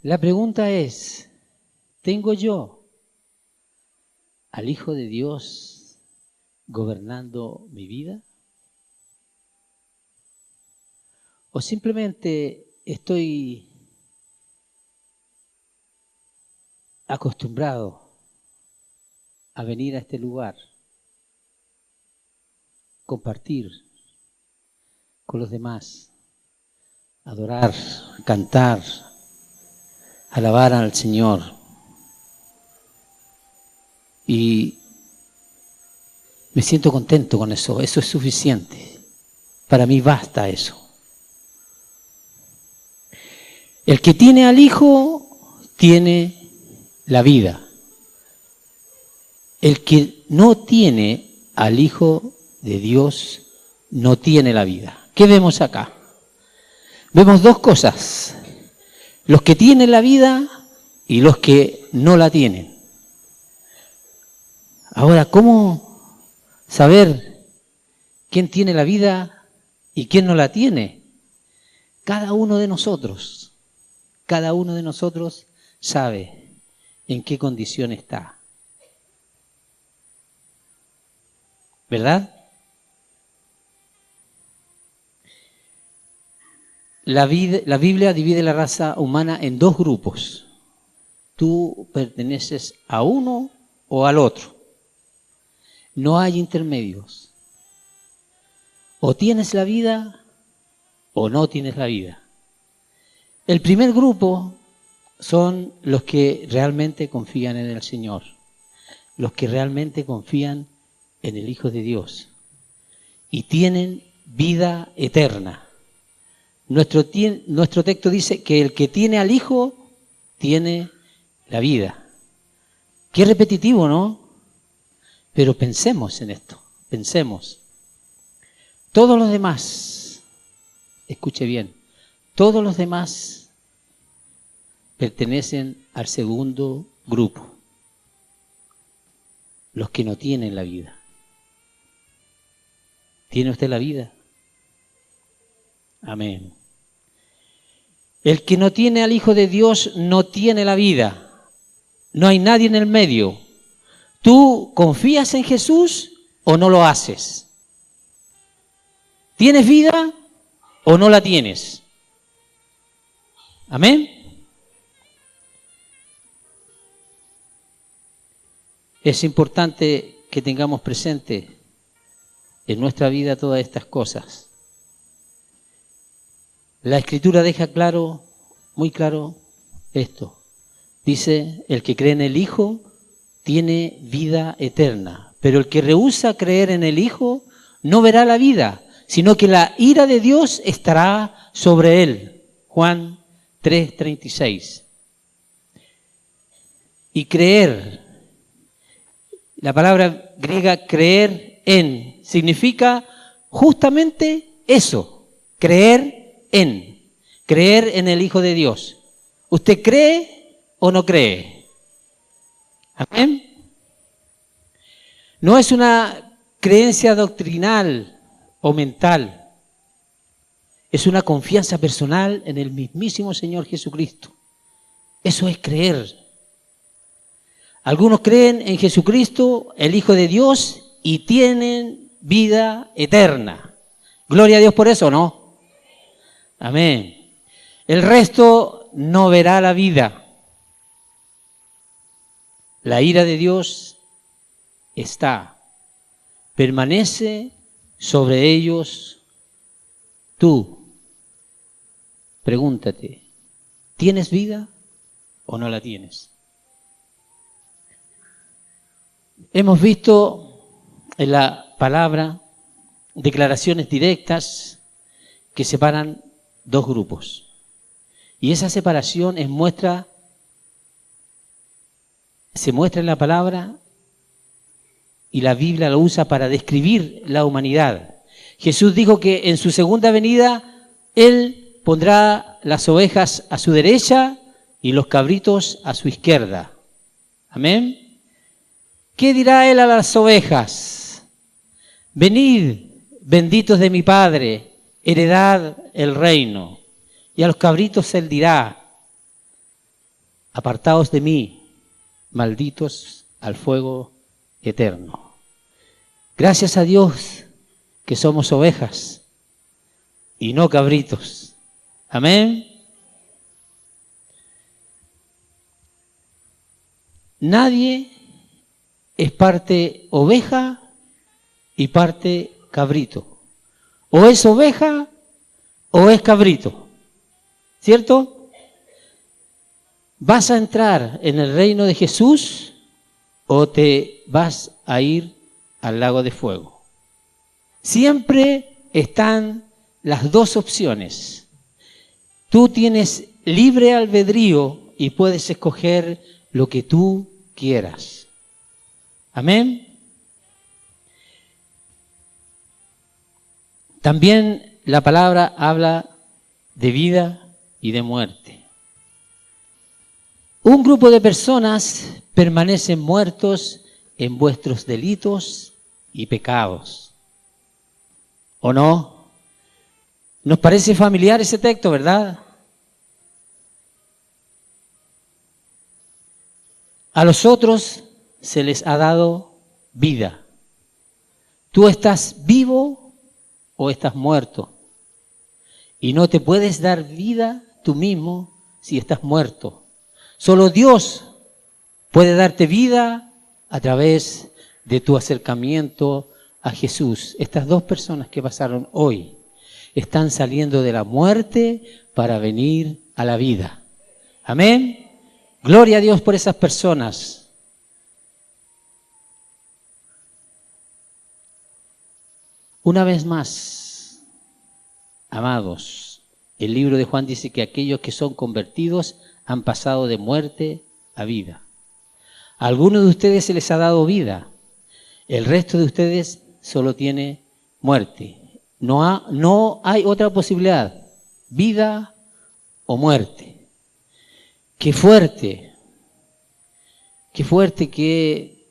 La pregunta es, ¿tengo yo al Hijo de Dios gobernando mi vida? ¿O simplemente estoy acostumbrado a venir a este lugar, compartir con los demás, adorar, cantar, alabar al Señor? Y me siento contento con eso, eso es suficiente. Para mí basta eso. El que tiene al Hijo tiene la vida. El que no tiene al Hijo de Dios no tiene la vida. ¿Qué vemos acá? Vemos dos cosas: los que tienen la vida y los que no la tienen. Ahora, ¿cómo saber quién tiene la vida y quién no la tiene? Cada uno de nosotros sabe en qué condición está. ¿Verdad? La Biblia divide la raza humana en dos grupos. Tú perteneces a uno o al otro. No hay intermedios. O tienes la vida o no tienes la vida. El primer grupo son los que realmente confían en el Señor, los que realmente confían en el Hijo de Dios y tienen vida eterna. Nuestro texto dice que el que tiene al Hijo tiene la vida. Qué repetitivo, ¿no? Pero pensemos en esto, pensemos. Todos los demás, escuche bien, todos los demás pertenecen al segundo grupo, los que no tienen la vida. ¿Tiene usted la vida? Amén. El que no tiene al Hijo de Dios no tiene la vida. No hay nadie en el medio. ¿Tú confías en Jesús o no lo haces? ¿Tienes vida o no la tienes? Amén. Es importante que tengamos presente en nuestra vida todas estas cosas. La Escritura deja claro, muy claro, esto. Dice, el que cree en el Hijo tiene vida eterna, pero el que rehúsa creer en el Hijo no verá la vida, sino que la ira de Dios estará sobre él. Juan 3:36. Y creer, la palabra griega creer en, significa justamente eso, creer en el Hijo de Dios. ¿Usted cree o no cree? Amén. No es una creencia doctrinal o mental. Es una confianza personal en el mismísimo Señor Jesucristo. Eso es creer. Algunos creen en Jesucristo, el Hijo de Dios, y tienen vida eterna. Gloria a Dios por eso, ¿no? Amén. El resto no verá la vida. La ira de Dios está, permanece sobre ellos. Tú, pregúntate, ¿tienes vida o no la tienes? Hemos visto en la palabra declaraciones directas que separan dos grupos. Y esa separación se muestra en la palabra, y la Biblia lo usa para describir la humanidad. Jesús dijo que en su segunda venida Él pondrá las ovejas a su derecha y los cabritos a su izquierda. Amén. ¿Qué dirá Él a las ovejas? Venid, benditos de mi Padre, heredad el reino. Y a los cabritos Él dirá, apartaos de mí, malditos al fuego eterno. Gracias a Dios que somos ovejas y no cabritos. Amén. Nadie es parte oveja y parte cabrito. O es oveja o es cabrito. ¿Cierto? ¿Vas a entrar en el reino de Jesús o te vas a ir al lago de fuego? Siempre están las dos opciones. Tú tienes libre albedrío y puedes escoger lo que tú quieras. Amén. También la palabra habla de vida y de muerte. Un grupo de personas permanecen muertos en vuestros delitos y pecados. ¿O no? Nos parece familiar ese texto, ¿verdad? A los otros se les ha dado vida. Tú estás vivo o estás muerto. Y no te puedes dar vida tú mismo si estás muerto. Solo Dios puede darte vida a través de tu acercamiento a Jesús. Estas dos personas que pasaron hoy están saliendo de la muerte para venir a la vida. Amén. Gloria a Dios por esas personas. Una vez más, amados, el libro de Juan dice que aquellos que son convertidos han pasado de muerte a vida. A algunos de ustedes se les ha dado vida, el resto de ustedes solo tiene muerte. No hay otra posibilidad, vida o muerte. Qué fuerte, qué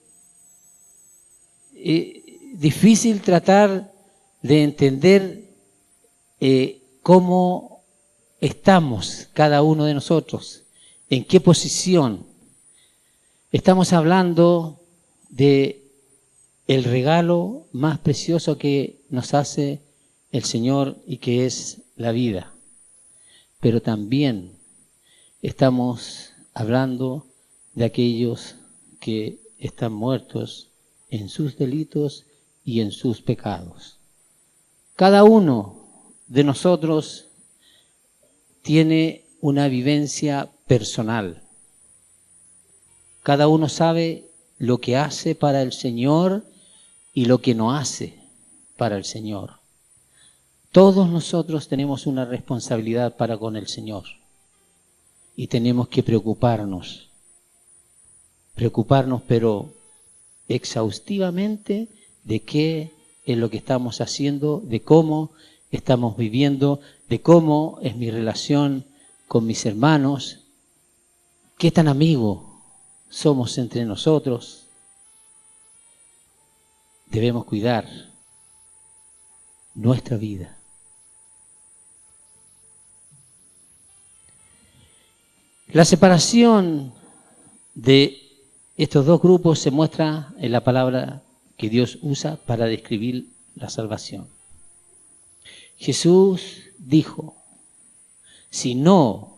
difícil tratar de entender cómo estamos cada uno de nosotros, en qué posición. Estamos hablando de el regalo más precioso que nos hace el Señor y que es la vida. Pero también estamos hablando de aquellos que están muertos en sus delitos y en sus pecados. Cada uno de nosotros tiene una vivencia personal. Cada uno sabe lo que hace para el Señor y lo que no hace para el Señor. Todos nosotros tenemos una responsabilidad para con el Señor y tenemos que preocuparnos pero exhaustivamente de qué es lo que estamos haciendo, de cómo estamos viviendo, de cómo es mi relación con mis hermanos, qué tan amigos somos entre nosotros. Debemos cuidar nuestra vida. La separación de estos dos grupos se muestra en la palabra que Dios usa para describir la salvación. Jesús dijo, si no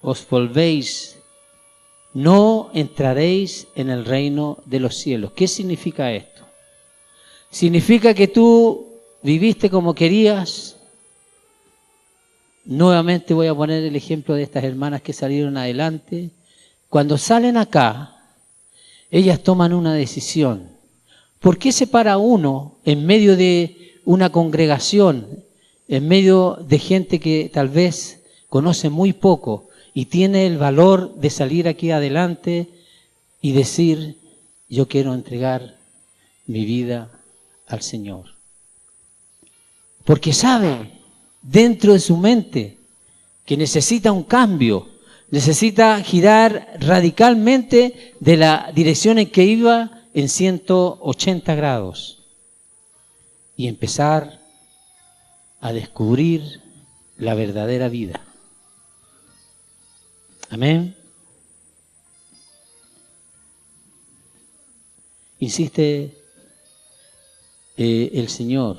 os volvéis, no entraréis en el reino de los cielos. ¿Qué significa esto? Significa que tú viviste como querías. Nuevamente voy a poner el ejemplo de estas hermanas que salieron adelante. Cuando salen acá, ellas toman una decisión. ¿Por qué se para uno en medio de una congregación, en medio de gente que tal vez conoce muy poco y tiene el valor de salir aquí adelante y decir, yo quiero entregar mi vida al Señor? Porque sabe dentro de su mente que necesita un cambio, necesita girar radicalmente de la dirección en que iba en 180 grados y empezar a descubrir la verdadera vida. Amén. Insiste el Señor.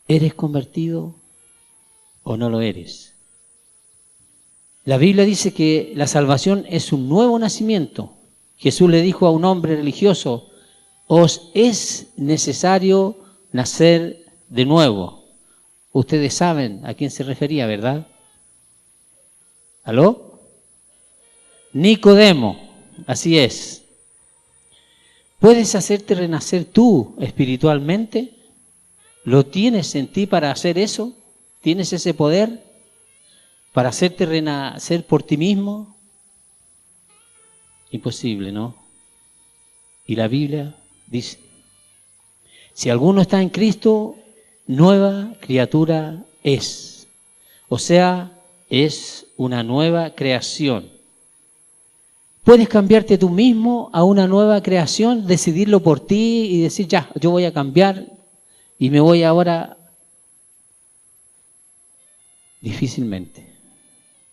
¿Eres convertido o no lo eres? La Biblia dice que la salvación es un nuevo nacimiento. Jesús le dijo a un hombre religioso, os es necesario nacer de nuevo. Ustedes saben a quién se refería, ¿verdad? ¿Aló? Nicodemo, así es. ¿Puedes hacerte renacer tú espiritualmente? ¿Lo tienes en ti para hacer eso? ¿Tienes ese poder para hacerte renacer por ti mismo? Imposible, ¿no? Y la Biblia dice, si alguno está en Cristo, nueva criatura es. O sea, es una nueva creación. Puedes cambiarte tú mismo a una nueva creación, decidirlo por ti y decir, ya, yo voy a cambiar y me voy ahora. Difícilmente.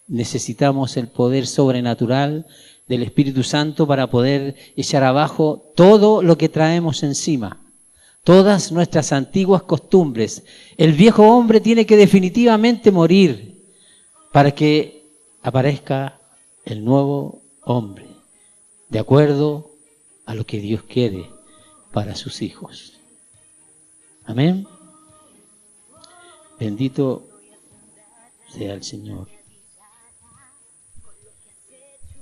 Necesitamos el poder sobrenatural del Espíritu Santo para poder echar abajo todo lo que traemos encima, todas nuestras antiguas costumbres. El viejo hombre tiene que definitivamente morir para que aparezca el nuevo hombre, de acuerdo a lo que Dios quiere para sus hijos. Amén. Bendito sea el Señor.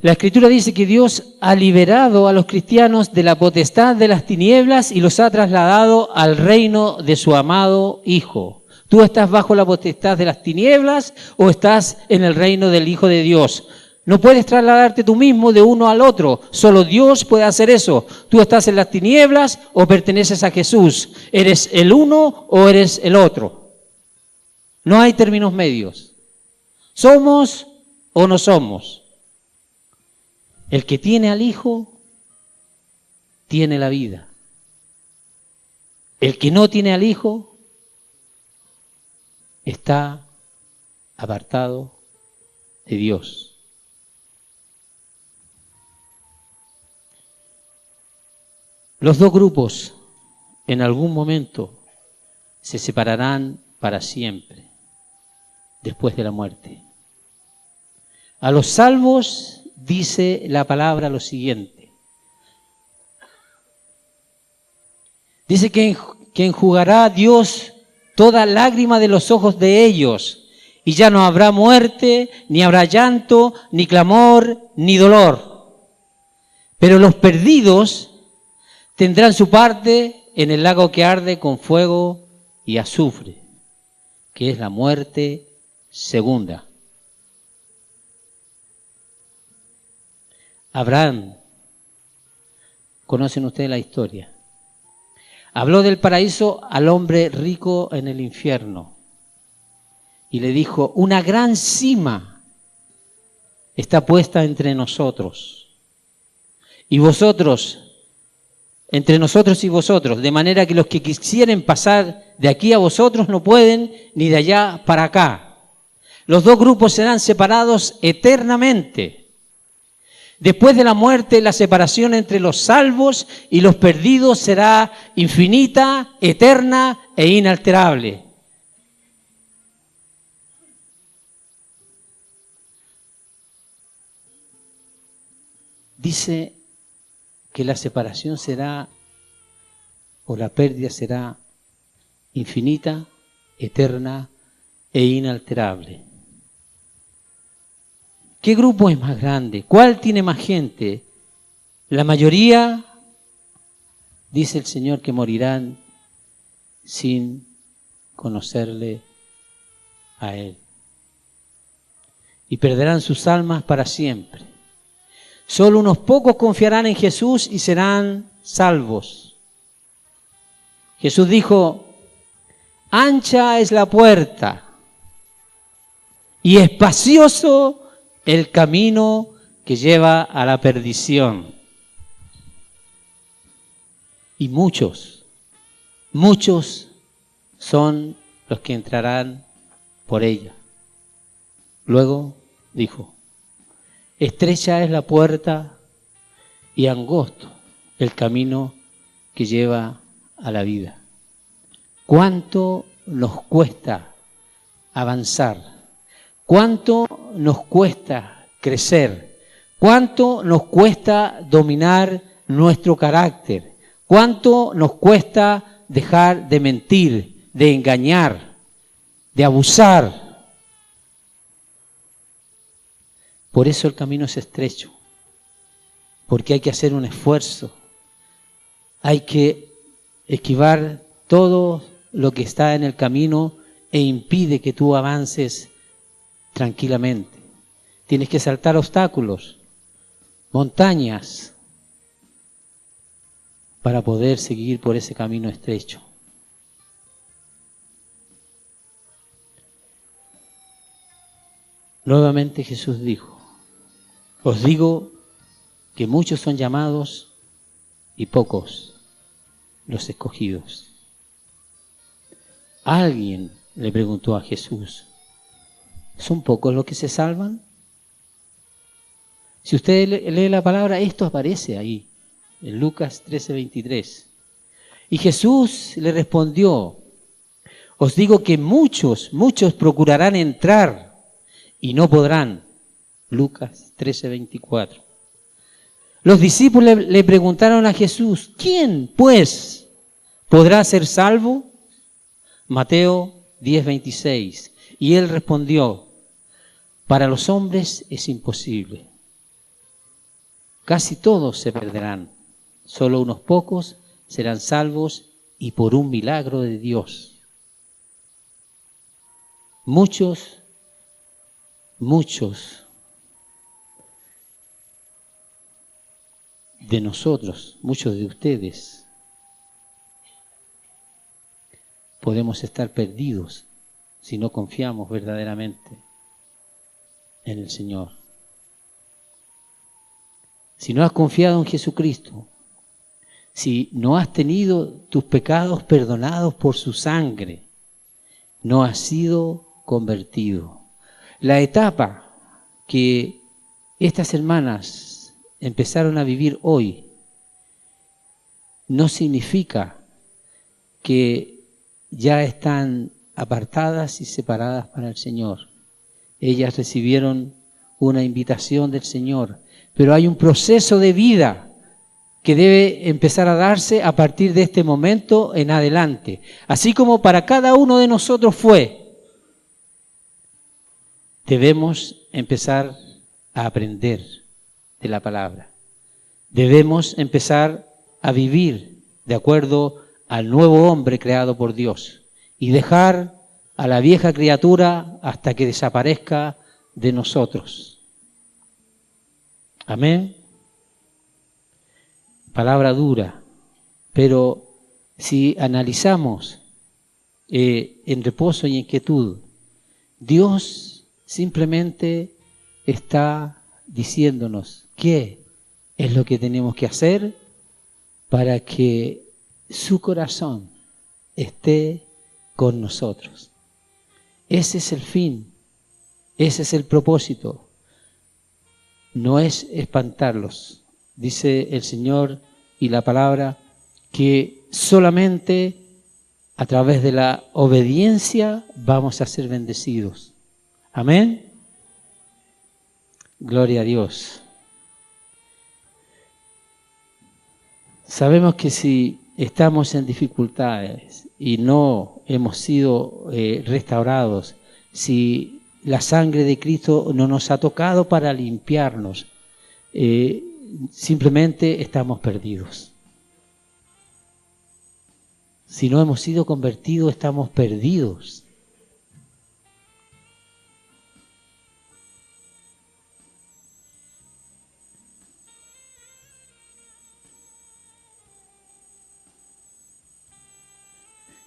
La Escritura dice que Dios ha liberado a los cristianos de la potestad de las tinieblas y los ha trasladado al reino de su amado Hijo. ¿Tú estás bajo la potestad de las tinieblas o estás en el reino del Hijo de Dios? No puedes trasladarte tú mismo de uno al otro. Solo Dios puede hacer eso. ¿Tú estás en las tinieblas o perteneces a Jesús? ¿Eres el uno o eres el otro? No hay términos medios. ¿Somos o no somos? El que tiene al Hijo, tiene la vida. El que no tiene al Hijo, está apartado de Dios. Los dos grupos en algún momento se separarán para siempre, después de la muerte. A los salvos dice la palabra lo siguiente. Dice que enjugará a Dios toda lágrima de los ojos de ellos, y ya no habrá muerte, ni habrá llanto, ni clamor, ni dolor. Pero los perdidos tendrán su parte en el lago que arde con fuego y azufre, que es la muerte segunda. Abraham, conocen ustedes la historia, habló del paraíso al hombre rico en el infierno y le dijo, una gran cima está puesta entre nosotros y vosotros, entre nosotros y vosotros, de manera que los que quisieren pasar de aquí a vosotros no pueden, ni de allá para acá. Los dos grupos serán separados eternamente. Después de la muerte, la separación entre los salvos y los perdidos será infinita, eterna e inalterable. Dice que la separación será, o la pérdida será infinita, eterna e inalterable. ¿Qué grupo es más grande? ¿Cuál tiene más gente? La mayoría, dice el Señor, que morirán sin conocerle a Él. Y perderán sus almas para siempre. Solo unos pocos confiarán en Jesús y serán salvos. Jesús dijo, ancha es la puerta y espacioso el camino que lleva a la perdición. Y muchos son los que entrarán por ella. Luego dijo, estrecha es la puerta y angosto el camino que lleva a la vida. ¿Cuánto nos cuesta avanzar? ¿Cuánto nos cuesta crecer? ¿Cuánto nos cuesta dominar nuestro carácter? ¿Cuánto nos cuesta dejar de mentir, de engañar, de abusar? Por eso el camino es estrecho, porque hay que hacer un esfuerzo, hay que esquivar todo lo que está en el camino e impide que tú avances tranquilamente. Tienes que saltar obstáculos, montañas, para poder seguir por ese camino estrecho. Nuevamente Jesús dijo: os digo que muchos son llamados y pocos los escogidos. Alguien le preguntó a Jesús: ¿son pocos los que se salvan? Si usted lee la palabra, esto aparece ahí, en Lucas 13:23. Y Jesús le respondió: os digo que muchos procurarán entrar y no podrán. Lucas 13:24. Los discípulos le preguntaron a Jesús: ¿quién, pues, podrá ser salvo? Mateo 10:26. Y él respondió: para los hombres es imposible. Casi todos se perderán, solo unos pocos serán salvos y por un milagro de Dios. Muchos de nosotros, muchos de ustedes, podemos estar perdidos si no confiamos verdaderamente en el Señor. Si no has confiado en Jesucristo, si no has tenido tus pecados perdonados por su sangre, no has sido convertido. La etapa que estas hermanas empezaron a vivir hoy no significa que ya están apartadas y separadas para el Señor. Ellas recibieron una invitación del Señor, pero hay un proceso de vida que debe empezar a darse a partir de este momento en adelante. Así como para cada uno de nosotros fue, debemos empezar a aprender de la palabra. Debemos empezar a vivir de acuerdo al nuevo hombre creado por Dios y dejar a la vieja criatura hasta que desaparezca de nosotros. Amén. Palabra dura, pero si analizamos en reposo y en quietud, Dios simplemente está diciéndonos qué es lo que tenemos que hacer para que su corazón esté con nosotros. Ese es el fin, ese es el propósito. No es espantarlos. Dice el Señor y la palabra que solamente a través de la obediencia vamos a ser bendecidos. Amén. Gloria a Dios. Sabemos que si estamos en dificultades y no hemos sido restaurados, si la sangre de Cristo no nos ha tocado para limpiarnos, simplemente estamos perdidos. Si no hemos sido convertidos, estamos perdidos.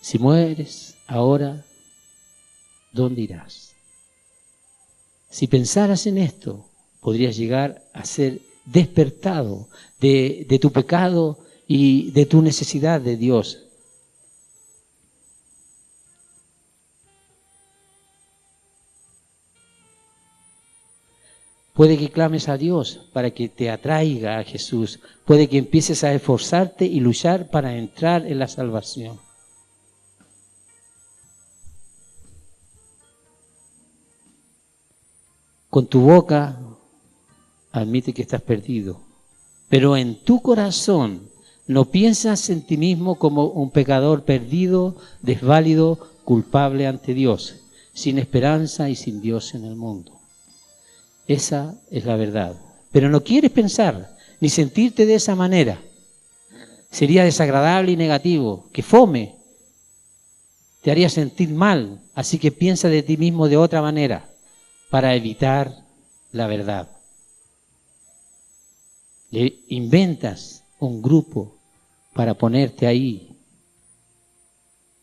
Si mueres ahora, ¿dónde irás? Si pensaras en esto, podrías llegar a ser despertado de tu pecado y de tu necesidad de Dios. Puede que clames a Dios para que te atraiga a Jesús. Puede que empieces a esforzarte y luchar para entrar en la salvación. Con tu boca admite que estás perdido, pero en tu corazón no piensas en ti mismo como un pecador perdido, desválido, culpable ante Dios, sin esperanza y sin Dios en el mundo. Esa es la verdad. Pero no quieres pensar ni sentirte de esa manera. Sería desagradable y negativo, que fome, te haría sentir mal, así que piensa de ti mismo de otra manera para evitar la verdad. Le inventas un grupo para ponerte ahí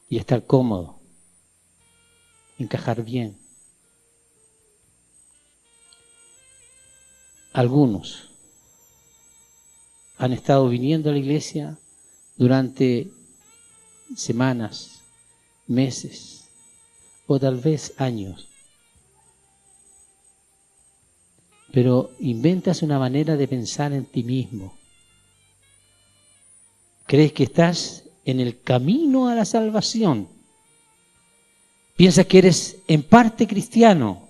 y estar cómodo, encajar bien. Algunos han estado viniendo a la iglesia durante semanas, meses o tal vez años. Pero inventas una manera de pensar en ti mismo. Crees que estás en el camino a la salvación. Piensas que eres en parte cristiano.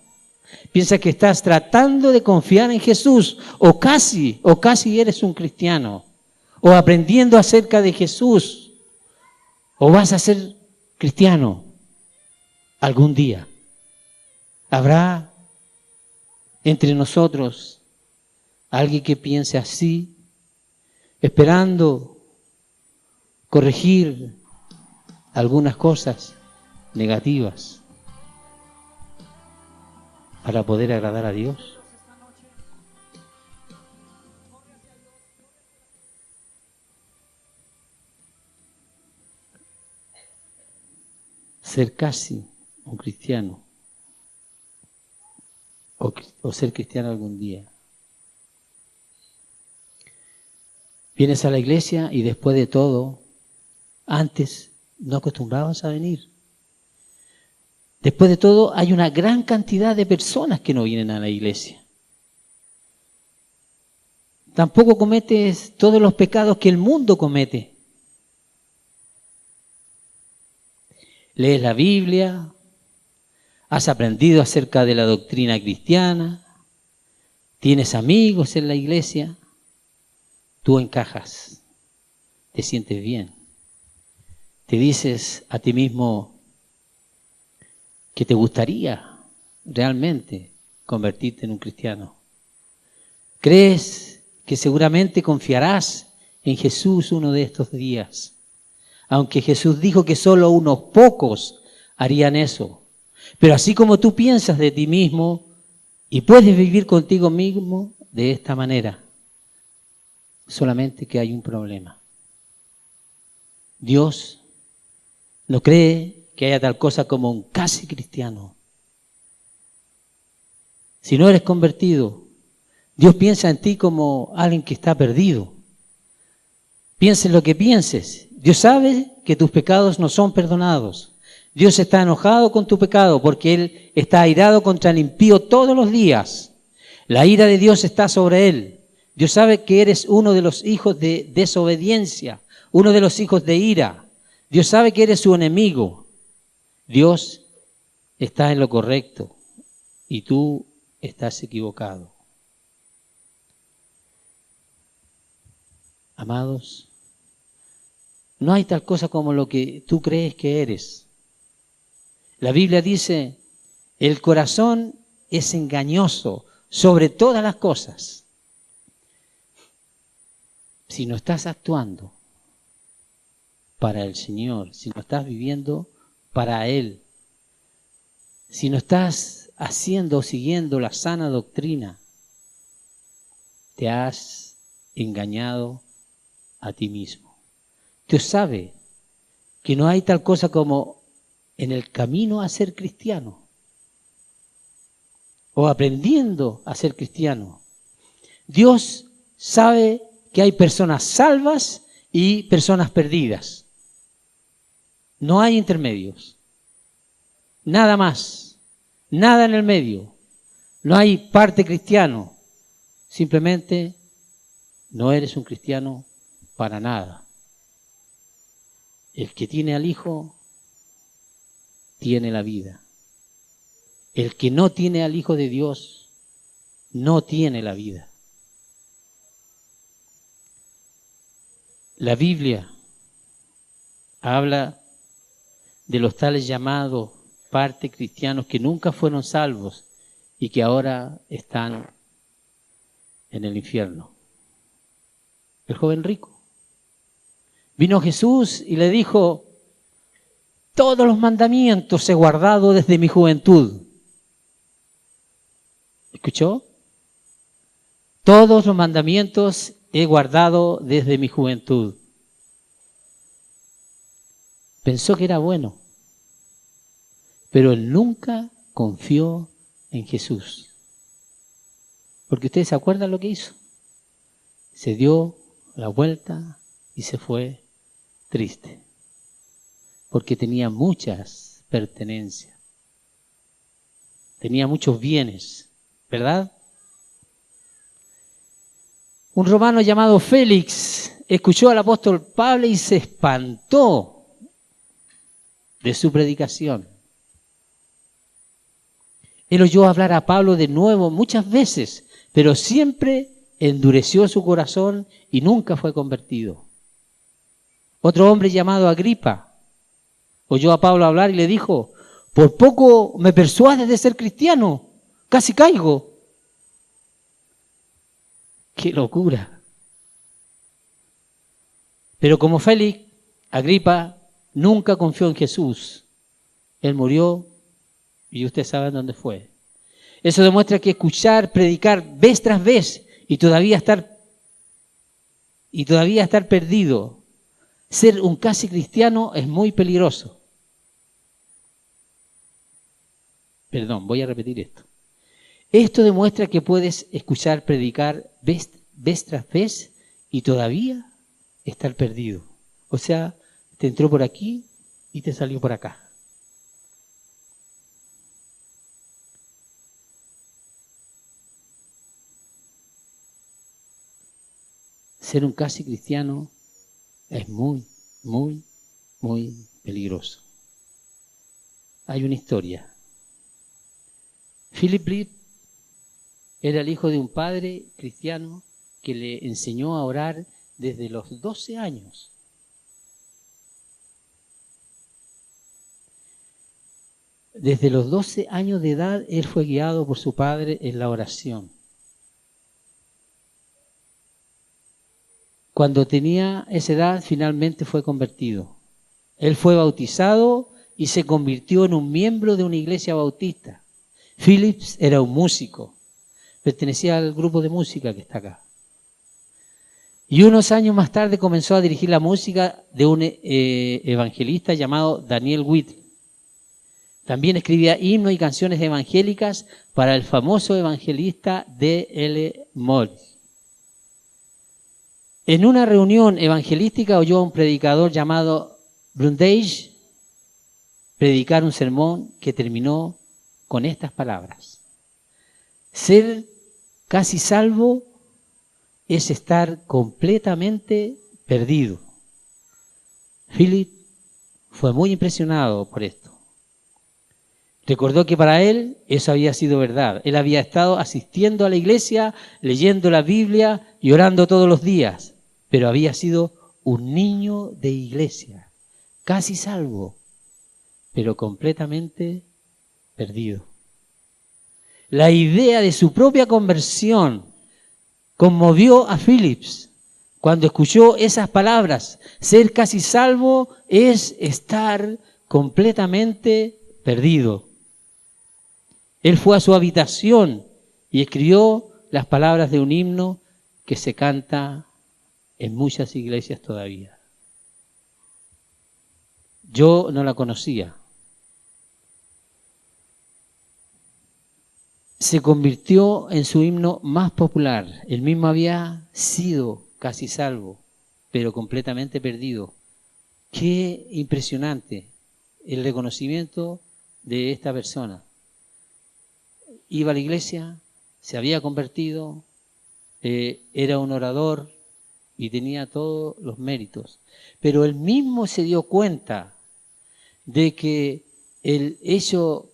Piensas que estás tratando de confiar en Jesús, o casi eres un cristiano, o aprendiendo acerca de Jesús, o vas a ser cristiano algún día. ¿Habrá entre nosotros alguien que piense así, esperando corregir algunas cosas negativas para poder agradar a Dios? Ser casi un cristiano o ser cristiano algún día. Vienes a la iglesia y después de todo, antes no acostumbrabas a venir. Después de todo, hay una gran cantidad de personas que no vienen a la iglesia. Tampoco cometes todos los pecados que el mundo comete. Lees la Biblia, has aprendido acerca de la doctrina cristiana, tienes amigos en la iglesia, tú encajas, te sientes bien. Te dices a ti mismo que te gustaría realmente convertirte en un cristiano. Crees que seguramente confiarás en Jesús uno de estos días, aunque Jesús dijo que solo unos pocos harían eso. Pero así como tú piensas de ti mismo y puedes vivir contigo mismo de esta manera, solamente que hay un problema. Dios no cree que haya tal cosa como un casi cristiano. Si no eres convertido, Dios piensa en ti como alguien que está perdido. Pienses lo que pienses. Dios sabe que tus pecados no son perdonados. Dios está enojado con tu pecado porque Él está airado contra el impío todos los días. La ira de Dios está sobre Él. Dios sabe que eres uno de los hijos de desobediencia, uno de los hijos de ira. Dios sabe que eres su enemigo. Dios está en lo correcto y tú estás equivocado. Amados, no hay tal cosa como lo que tú crees que eres. La Biblia dice, el corazón es engañoso sobre todas las cosas. Si no estás actuando para el Señor, si no estás viviendo para Él, si no estás haciendo o siguiendo la sana doctrina, te has engañado a ti mismo. Dios sabe que no hay tal cosa como en el camino a ser cristiano o aprendiendo a ser cristiano. Dios sabe que hay personas salvas y personas perdidas. No hay intermedios. Nada más. Nada en el medio. No hay parte cristiano Simplemente no eres un cristiano para nada. El que tiene al Hijo tiene la vida. El que no tiene al Hijo de Dios no tiene la vida. La Biblia habla de los tales llamados parte cristianos que nunca fueron salvos y que ahora están en el infierno. El joven rico. Vino Jesús y le dijo: todos los mandamientos he guardado desde mi juventud. ¿Escuchó? Todos los mandamientos he guardado desde mi juventud. Pensó que era bueno, pero él nunca confió en Jesús. Porque ustedes se acuerdan lo que hizo. Se dio la vuelta y se fue triste. Porque tenía muchas pertenencias. Tenía muchos bienes, ¿verdad? Un romano llamado Félix escuchó al apóstol Pablo y se espantó de su predicación. Él oyó hablar a Pablo de nuevo muchas veces, pero siempre endureció su corazón y nunca fue convertido. Otro hombre llamado Agripa oyó a Pablo hablar y le dijo: por poco me persuades de ser cristiano, casi caigo. ¡Qué locura! Pero como Félix, Agripa nunca confió en Jesús. Él murió y ustedes saben dónde fue. Eso demuestra que escuchar, predicar vez tras vez y todavía estar perdido, ser un casi cristiano, es muy peligroso. Perdón, voy a repetir esto. Esto demuestra que puedes escuchar, predicar vez tras vez y todavía estar perdido. O sea, te entró por aquí y te salió por acá. Ser un casi cristiano es muy, muy, muy peligroso. Hay una historia. Philip Reed era el hijo de un padre cristiano que le enseñó a orar desde los 12 años. Desde los 12 años de edad, él fue guiado por su padre en la oración. Cuando tenía esa edad, finalmente fue convertido. Él fue bautizado y se convirtió en un miembro de una iglesia bautista. Phillips era un músico, pertenecía al grupo de música que está acá. Y unos años más tarde comenzó a dirigir la música de un evangelista llamado Daniel Whitley. También escribía himnos y canciones evangélicas para el famoso evangelista D.L. Moody. En una reunión evangelística oyó a un predicador llamado Brundage predicar un sermón que terminó con estas palabras: ser casi salvo es estar completamente perdido. Philip fue muy impresionado por esto. Recordó que para él eso había sido verdad. Él había estado asistiendo a la iglesia, leyendo la Biblia y orando todos los días, pero había sido un niño de iglesia, casi salvo, pero completamente perdido. La idea de su propia conversión conmovió a Phillips cuando escuchó esas palabras: ser casi salvo es estar completamente perdido. Él fue a su habitación y escribió las palabras de un himno que se canta en muchas iglesias todavía. Yo no la conocía. Se convirtió en su himno más popular. Él mismo había sido casi salvo, pero completamente perdido. Qué impresionante el reconocimiento de esta persona. Iba a la iglesia, se había convertido, era un orador y tenía todos los méritos. Pero él mismo se dio cuenta de que el hecho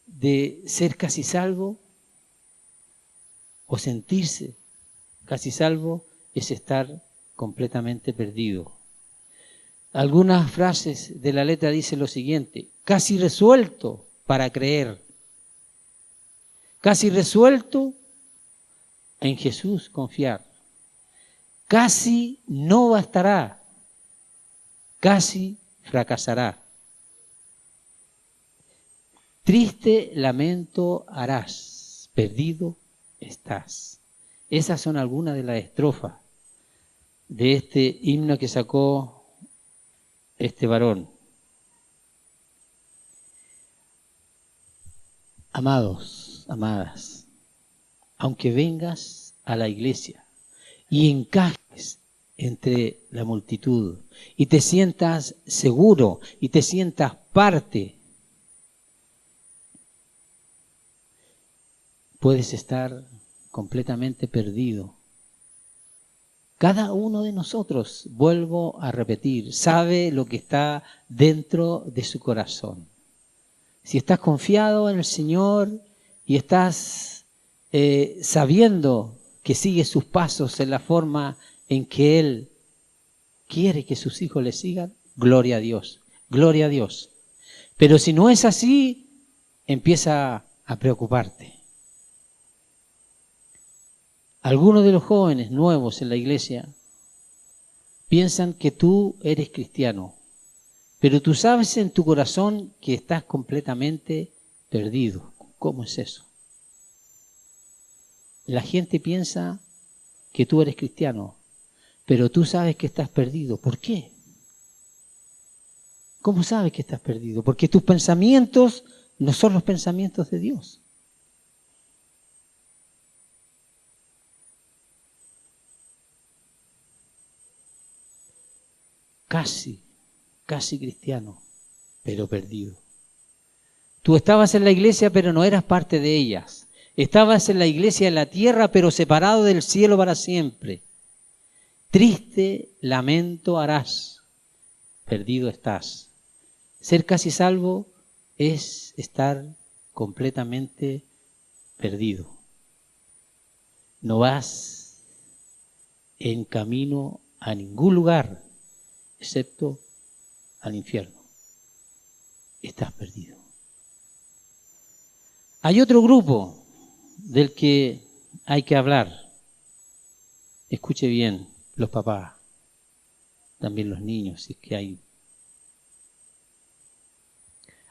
de ser casi salvo o sentirse casi salvo es estar completamente perdido. Algunas frases de la letra dicen lo siguiente: casi resuelto para creer, casi resuelto en Jesús confiar, casi no bastará, casi fracasará, triste lamento harás, perdido estás. Esas son algunas de las estrofas de este himno que sacó este varón. Amados, amadas, aunque vengas a la iglesia y encajes entre la multitud y te sientas seguro y te sientas parte, puedes estar completamente perdido. Cada uno de nosotros, vuelvo a repetir, sabe lo que está dentro de su corazón. Si estás confiado en el Señor y estás sabiendo que sigue sus pasos en la forma en que Él quiere que sus hijos le sigan, gloria a Dios, gloria a Dios. Pero si no es así, empieza a preocuparte. Algunos de los jóvenes nuevos en la iglesia piensan que tú eres cristiano, pero tú sabes en tu corazón que estás completamente perdido. ¿Cómo es eso? La gente piensa que tú eres cristiano, pero tú sabes que estás perdido. ¿Por qué? ¿Cómo sabes que estás perdido? Porque tus pensamientos no son los pensamientos de Dios. Casi cristiano, pero perdido. Tú estabas en la iglesia, pero no eras parte de ellas. Estabas en la iglesia en la tierra, pero separado del cielo para siempre. Triste lamento harás, perdido estás. Ser casi salvo es estar completamente perdido. No vas en camino a ningún lugar, excepto al infierno. Estás perdido. Hay otro grupo del que hay que hablar. Escuche bien, los papás, también los niños, si es que hay.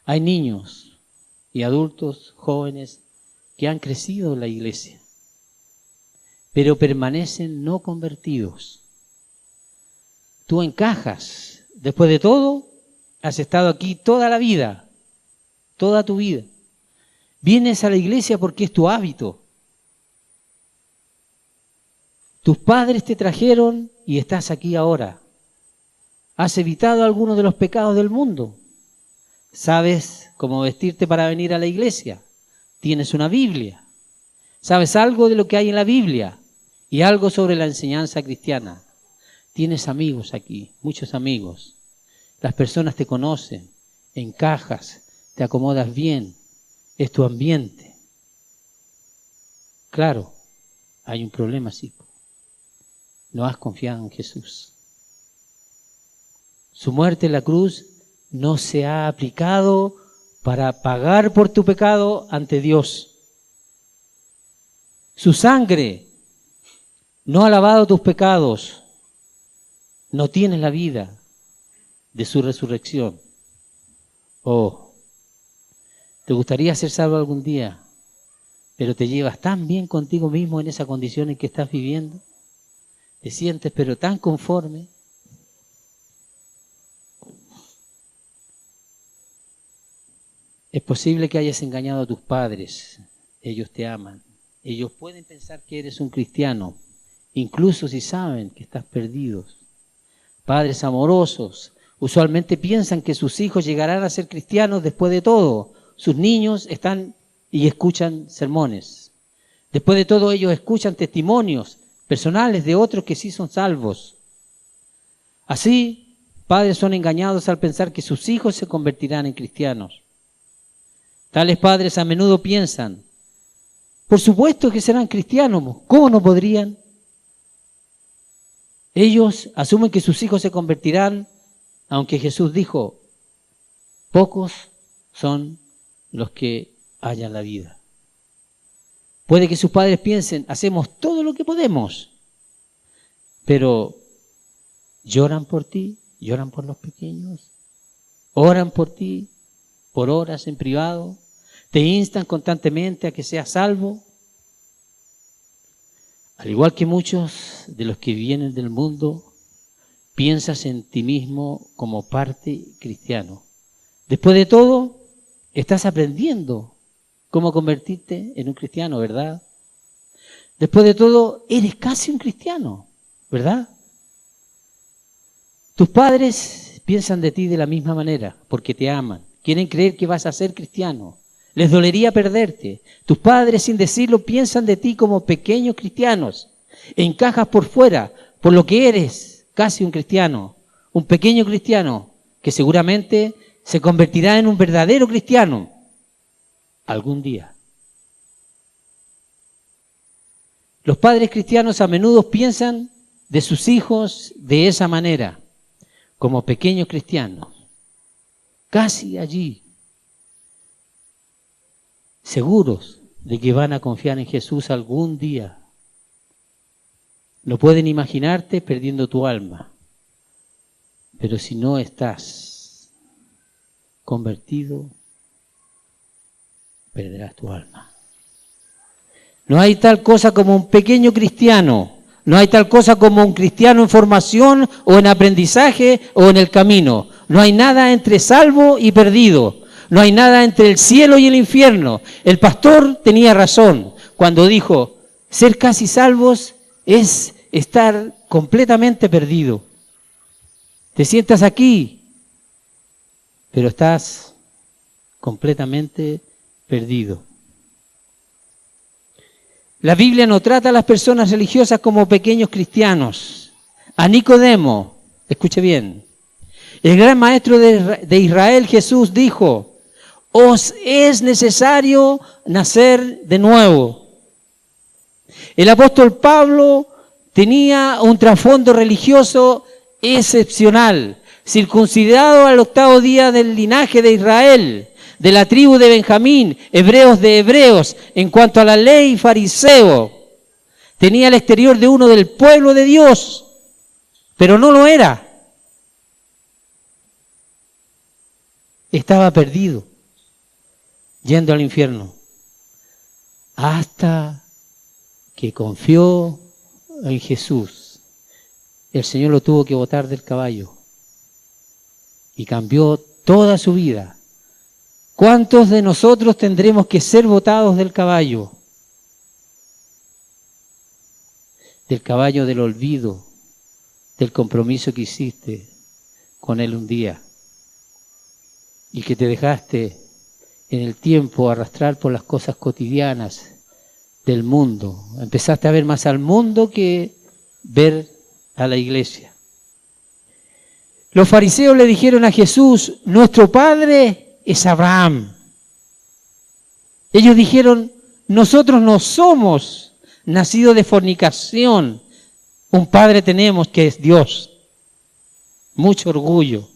Hay niños y adultos jóvenes que han crecido en la iglesia, pero permanecen no convertidos. Tú encajas. Después de todo, has estado aquí toda la vida, toda tu vida. Vienes a la iglesia porque es tu hábito. Tus padres te trajeron y estás aquí ahora. Has evitado algunos de los pecados del mundo. Sabes cómo vestirte para venir a la iglesia. Tienes una Biblia. Sabes algo de lo que hay en la Biblia y algo sobre la enseñanza cristiana. Tienes amigos aquí, muchos amigos. Las personas te conocen, encajas, te acomodas bien, es tu ambiente. Claro, hay un problema, sí. No has confiado en Jesús. Su muerte en la cruz no se ha aplicado para pagar por tu pecado ante Dios. Su sangre no ha lavado tus pecados. No tienes la vida de su resurrección. Oh, ¿te gustaría ser salvo algún día? Pero te llevas tan bien contigo mismo en esa condición en que estás viviendo. Te sientes pero tan conforme. Es posible que hayas engañado a tus padres. Ellos te aman. Ellos pueden pensar que eres un cristiano, incluso si saben que estás perdido. Padres amorosos usualmente piensan que sus hijos llegarán a ser cristianos después de todo. Sus niños están y escuchan sermones. Después de todo ellos escuchan testimonios personales de otros que sí son salvos. Así, padres son engañados al pensar que sus hijos se convertirán en cristianos. Tales padres a menudo piensan, por supuesto que serán cristianos, ¿cómo no podrían? Ellos asumen que sus hijos se convertirán, aunque Jesús dijo, pocos son los que hallan la vida. Puede que sus padres piensen, hacemos todo lo que podemos, pero lloran por ti, lloran por los pequeños, oran por ti por horas en privado, te instan constantemente a que seas salvo. Al igual que muchos de los que vienen del mundo, piensas en ti mismo como parte cristiano. Después de todo, estás aprendiendo cómo convertirte en un cristiano, ¿verdad? Después de todo, eres casi un cristiano, ¿verdad? Tus padres piensan de ti de la misma manera, porque te aman. Quieren creer que vas a ser cristiano. Les dolería perderte. Tus padres, sin decirlo, piensan de ti como pequeños cristianos. Encajas por fuera, por lo que eres, casi un cristiano. Un pequeño cristiano que seguramente se convertirá en un verdadero cristiano algún día. Los padres cristianos a menudo piensan de sus hijos de esa manera, como pequeños cristianos, casi allí, seguros de que van a confiar en Jesús algún día. No pueden imaginarte perdiendo tu alma, pero si no estás convertido, perderás tu alma. No hay tal cosa como un pequeño cristiano, no hay tal cosa como un cristiano en formación o en aprendizaje o en el camino. No hay nada entre salvo y perdido. No hay nada entre el cielo y el infierno. El pastor tenía razón cuando dijo, ser casi salvos es estar completamente perdido. Te sientas aquí, pero estás completamente perdido. La Biblia no trata a las personas religiosas como pequeños cristianos. A Nicodemo, escuche bien, el gran maestro de Israel, Jesús, dijo, os es necesario nacer de nuevo. El apóstol Pablo tenía un trasfondo religioso excepcional, circuncidado al 8º día del linaje de Israel, de la tribu de Benjamín, hebreos de hebreos, en cuanto a la ley, fariseo. Tenía el exterior de uno del pueblo de Dios, pero no lo era. Estaba perdido, yendo al infierno, hasta que confió en Jesús. El Señor lo tuvo que botar del caballo y cambió toda su vida. ¿Cuántos de nosotros tendremos que ser botados del caballo? Del caballo del olvido, del compromiso que hiciste con Él un día y que te dejaste en el tiempo arrastrar por las cosas cotidianas del mundo. Empezaste a ver más al mundo que ver a la iglesia. Los fariseos le dijeron a Jesús, nuestro padre es Abraham. Ellos dijeron, nosotros no somos nacidos de fornicación. Un padre tenemos que es Dios. Mucho orgullo.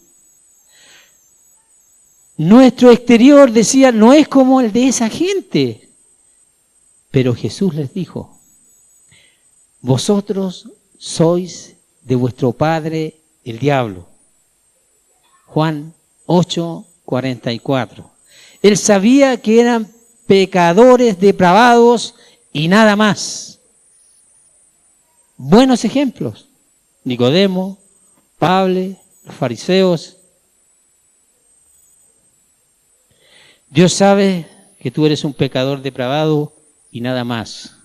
Nuestro exterior, decía, no es como el de esa gente. Pero Jesús les dijo, vosotros sois de vuestro padre el diablo. Juan 8:44. Él sabía que eran pecadores depravados y nada más. Buenos ejemplos. Nicodemo, Pablo, los fariseos. Dios sabe que tú eres un pecador depravado y nada más.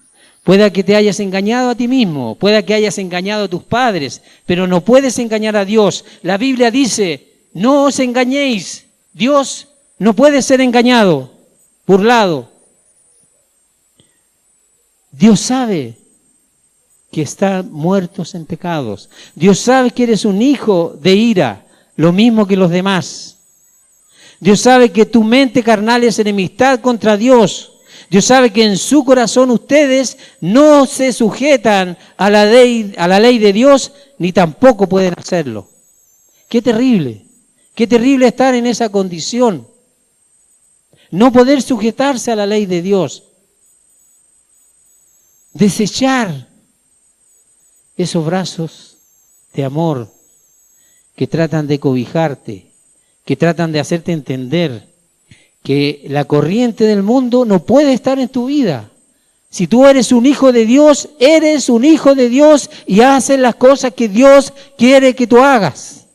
Pueda que te hayas engañado a ti mismo, pueda que hayas engañado a tus padres, pero no puedes engañar a Dios. La Biblia dice, no os engañéis. Dios no puede ser engañado, burlado. Dios sabe que están muertos en pecados. Dios sabe que eres un hijo de ira, lo mismo que los demás. Dios sabe que tu mente carnal es enemistad contra Dios. Dios sabe que en su corazón ustedes no se sujetan a la ley de Dios, ni tampoco pueden hacerlo. Qué terrible estar en esa condición. No poder sujetarse a la ley de Dios. Desechar esos brazos de amor que tratan de cobijarte, que tratan de hacerte entender que la corriente del mundo no puede estar en tu vida. Si tú eres un hijo de Dios, eres un hijo de Dios y haces las cosas que Dios quiere que tú hagas.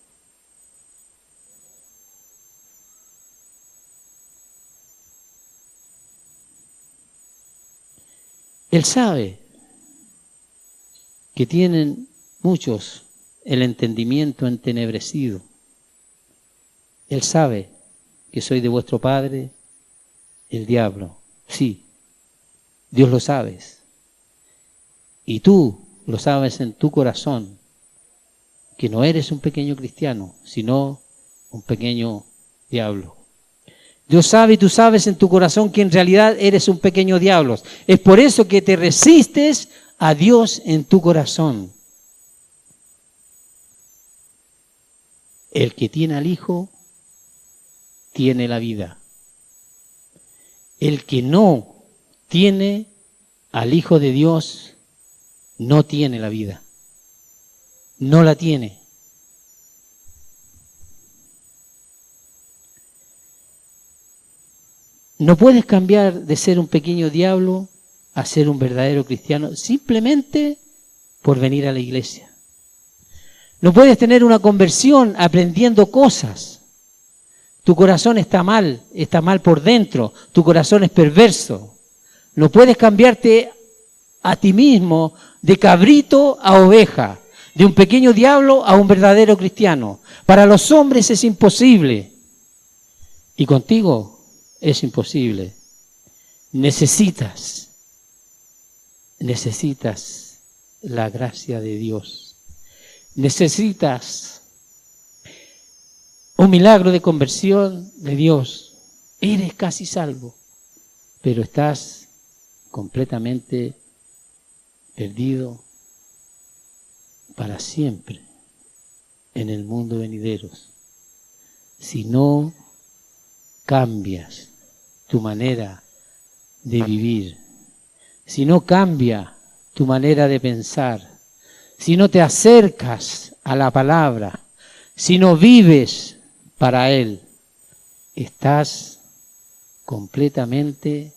Él sabe que tienen muchos el entendimiento entenebrecido. Él sabe que soy de vuestro padre, el diablo. Sí, Dios lo sabe. Y tú lo sabes en tu corazón, que no eres un pequeño cristiano, sino un pequeño diablo. Dios sabe y tú sabes en tu corazón que en realidad eres un pequeño diablo. Es por eso que te resistes a Dios en tu corazón. El que tiene al Hijo tiene la vida. El que no tiene al Hijo de Dios no tiene la vida. No la tiene. No puedes cambiar de ser un pequeño diablo a ser un verdadero cristiano simplemente por venir a la iglesia. No puedes tener una conversión aprendiendo cosas. Tu corazón está mal por dentro, tu corazón es perverso. No puedes cambiarte a ti mismo de cabrito a oveja, de un pequeño diablo a un verdadero cristiano. Para los hombres es imposible y contigo es imposible. Necesitas la gracia de Dios. Necesitas un milagro de conversión de Dios. Eres casi salvo, pero estás completamente perdido para siempre en el mundo venidero. Si no cambias tu manera de vivir, si no cambia tu manera de pensar, si no te acercas a la palabra, si no vives para Él, estás completamente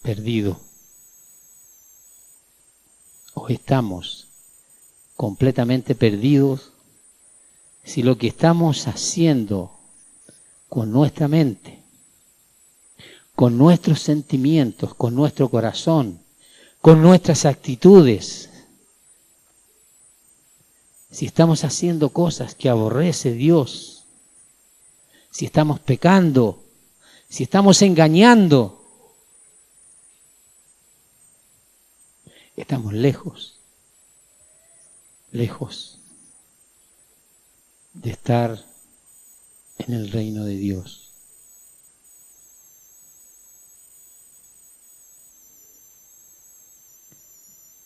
perdido. O estamos completamente perdidos si lo que estamos haciendo con nuestra mente, con nuestros sentimientos, con nuestro corazón, con nuestras actitudes, si estamos haciendo cosas que aborrece Dios, si estamos pecando, si estamos engañando, estamos lejos de estar en el reino de Dios.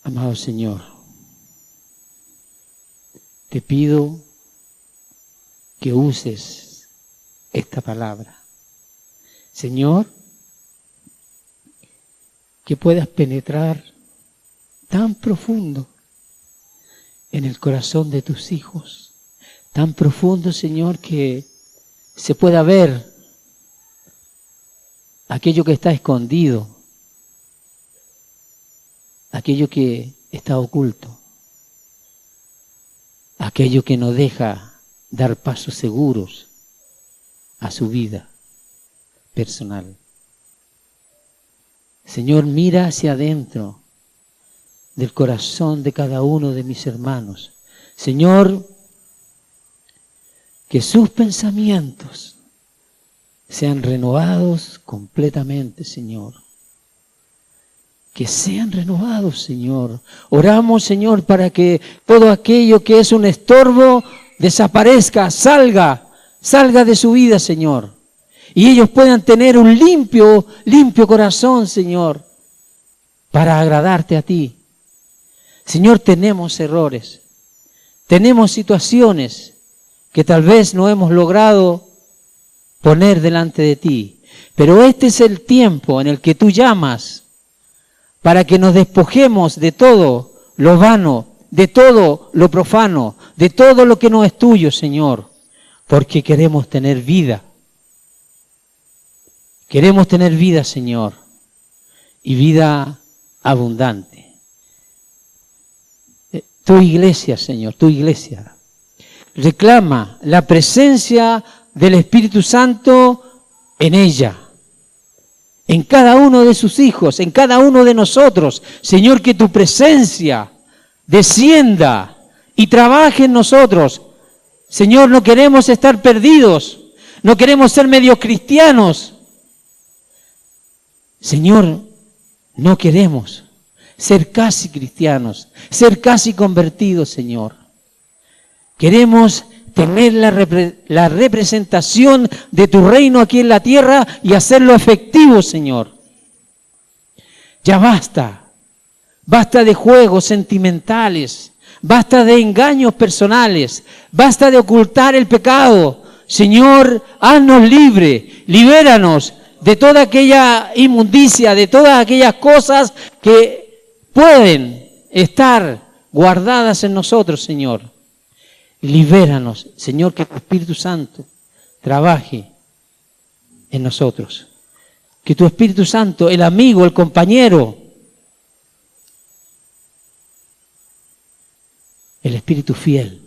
Amado Señor, te pido que uses esta palabra. Señor, que puedas penetrar tan profundo en el corazón de tus hijos, tan profundo, Señor, que se pueda ver aquello que está escondido, aquello que está oculto, aquello que no deja dar pasos seguros a su vida personal. Señor, mira hacia adentro del corazón de cada uno de mis hermanos. Señor, que sus pensamientos sean renovados completamente, Señor. que sean renovados, Señor. Oramos, Señor, para que todo aquello que es un estorbo desaparezca, salga de su vida, Señor. Y ellos puedan tener un limpio corazón, Señor, para agradarte a ti. Señor, tenemos errores, tenemos situaciones que tal vez no hemos logrado poner delante de ti. Pero este es el tiempo en el que tú llamas para que nos despojemos de todo lo vano, de todo lo profano, de todo lo que no es tuyo, Señor, porque queremos tener vida. Queremos tener vida, Señor, y vida abundante. Tu iglesia, Señor, tu iglesia, reclama la presencia del Espíritu Santo en ella, en cada uno de sus hijos, en cada uno de nosotros. Señor, que tu presencia descienda y trabaje en nosotros. Señor, no queremos estar perdidos, no queremos ser medio cristianos. Señor, no queremos ser casi cristianos, ser casi convertidos, Señor. Queremos tener la representación de tu reino aquí en la tierra y hacerlo efectivo, Señor. Ya basta de juegos sentimentales, basta de engaños personales, basta de ocultar el pecado. Señor, haznos libre, libéranos de toda aquella inmundicia, de todas aquellas cosas que pueden estar guardadas en nosotros, Señor. Libéranos, Señor, que tu Espíritu Santo trabaje en nosotros. Que tu Espíritu Santo, el amigo, el compañero, el Espíritu fiel,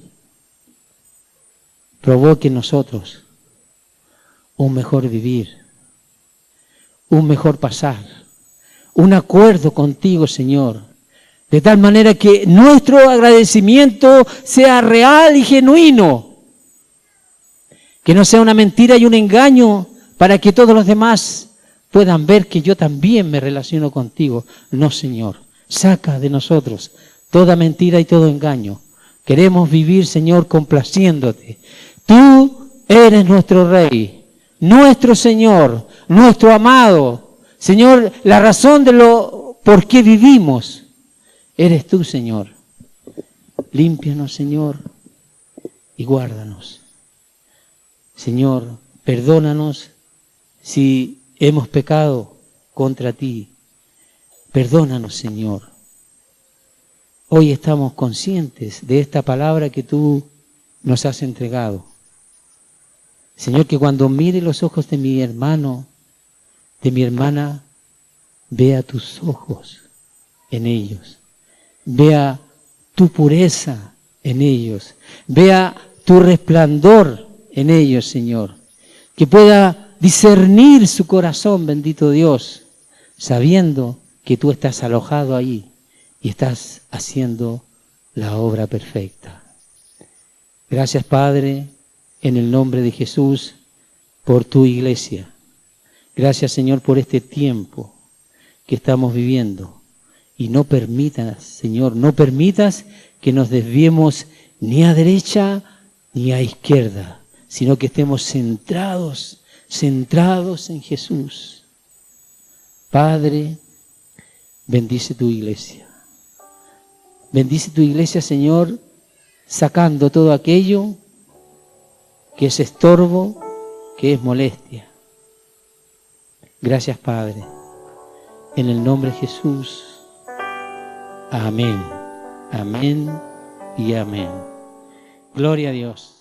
provoque en nosotros un mejor vivir, un mejor pasar, un acuerdo contigo, Señor. De tal manera que nuestro agradecimiento sea real y genuino. Que no sea una mentira y un engaño para que todos los demás puedan ver que yo también me relaciono contigo. No, Señor. Saca de nosotros toda mentira y todo engaño. Queremos vivir, Señor, complaciéndote. Tú eres nuestro Rey, nuestro Señor, nuestro amado. Señor, la razón de lo por qué vivimos eres tú, Señor. Límpianos, Señor, y guárdanos. Señor, perdónanos si hemos pecado contra ti. Perdónanos, Señor. Hoy estamos conscientes de esta palabra que tú nos has entregado. Señor, que cuando mire los ojos de mi hermano, de mi hermana, vea tus ojos en ellos. Vea tu pureza en ellos. Vea tu resplandor en ellos, Señor. Que pueda discernir su corazón, bendito Dios, sabiendo que tú estás alojado ahí y estás haciendo la obra perfecta. Gracias, Padre, en el nombre de Jesús, por tu iglesia. Gracias, Señor, por este tiempo que estamos viviendo. Y no permitas, Señor, no permitas que nos desviemos ni a derecha ni a izquierda, sino que estemos centrados en Jesús. Padre, bendice tu iglesia. Bendice tu iglesia, Señor, sacando todo aquello que es estorbo, que es molestia. Gracias, Padre. En el nombre de Jesús. Amén, amén y amén. Gloria a Dios.